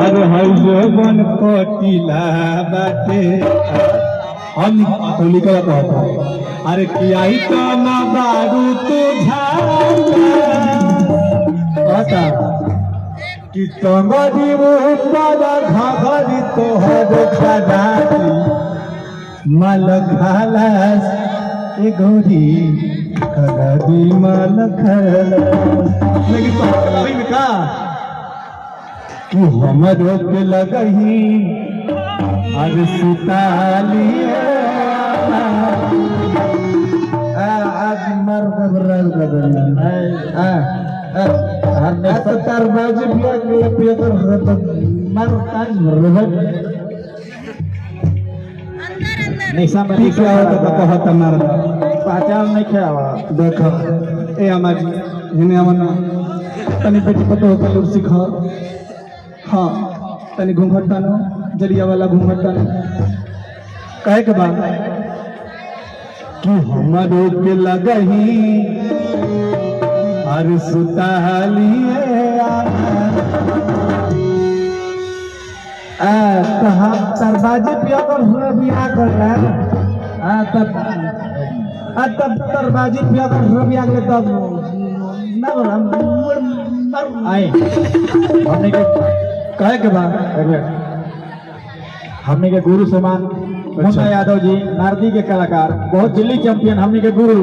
अरे हजबन कोटिला बाटे हम होली का कहता अरे कियाई तो ना बारू तो झाता कि तंगदी मुहब्बत घाघरी तो हद खदाती मल खालास ए गोरी खदादी मल खालास लेकिन तो में का कि हमरो के लगही अरे सुताली आज मर गबरल गदन हर ने सत्तर बाजी पिया कर मर काज रह नहीं समझ क्या होता तो कहत मार पहचान नहीं खेवा देखो ए हमारी हिने हमना तनी बेटी पतो के लोग सिखा हाँ तनी घूंघट तानो जरिया वाला घूंघट तानो कहे के बाद कि हमारो के लगही हर सुतालिए कहा तरबाजी पिया कर हुए बिया कर तब तरबाजी पिया कर हुए बिया कर तब आए हमने के कहे के बाद हमने के गुरु समान मुन्ना यादव जी नारदी के कलाकार बहुत दिल्ली चैंपियन हमने के गुरु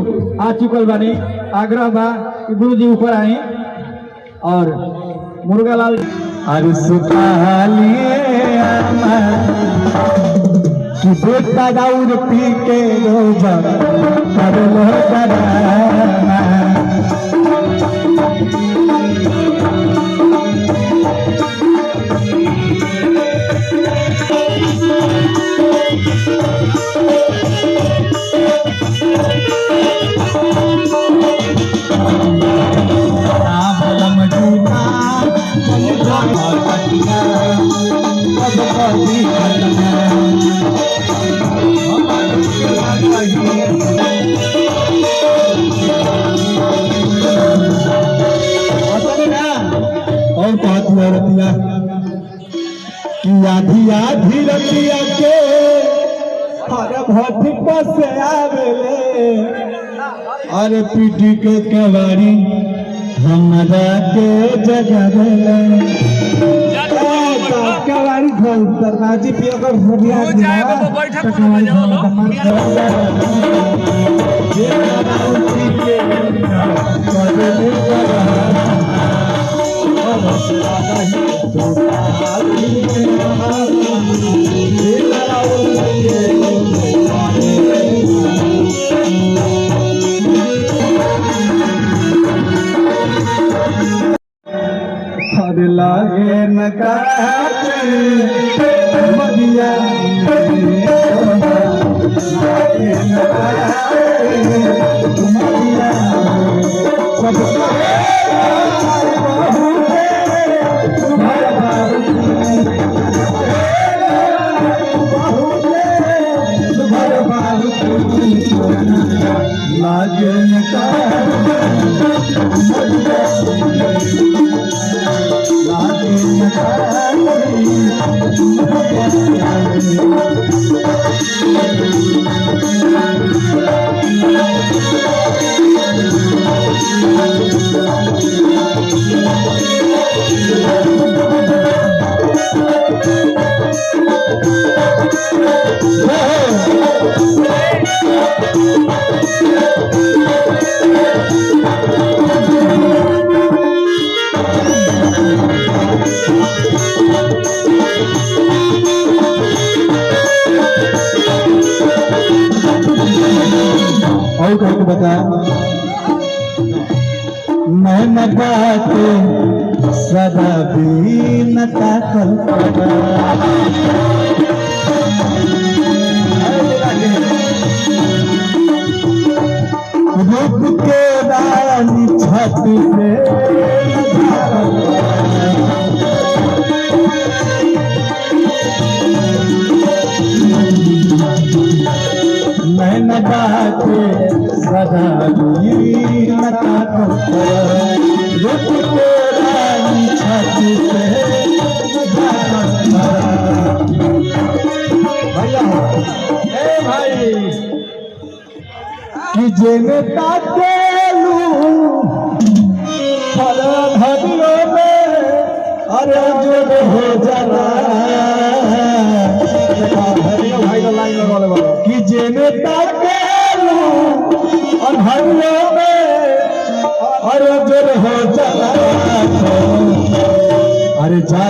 आ चुकल बानी आग्रह बा कि गुरु जी ऊपर आए और मुर्गालाल अरे सुतालिए कि बेटा दाऊद पी के रोजा कर लो डराना और बात रतिया कि आधी आधी रतिया के हर भट्टी पर से आवेले अरे पीटी के कवारी हमरा के जगावेले कवारी खोल दरवाजे पिया कर फरिया दिया लागे न मदिया लागे न मदिया सब लागे न बता मैं न बाते सदा भी न ताकल रूप के रानी छाती पे मैं न बाते सदा लता रूप के रानी छाती पे जेने ताकेलू हर घड़ियों में अरे जोर हो जाला भाई का लाइन लगा ले कि जेने ताकेलू घड़ियों में अरे जोर हो जाला अरे जा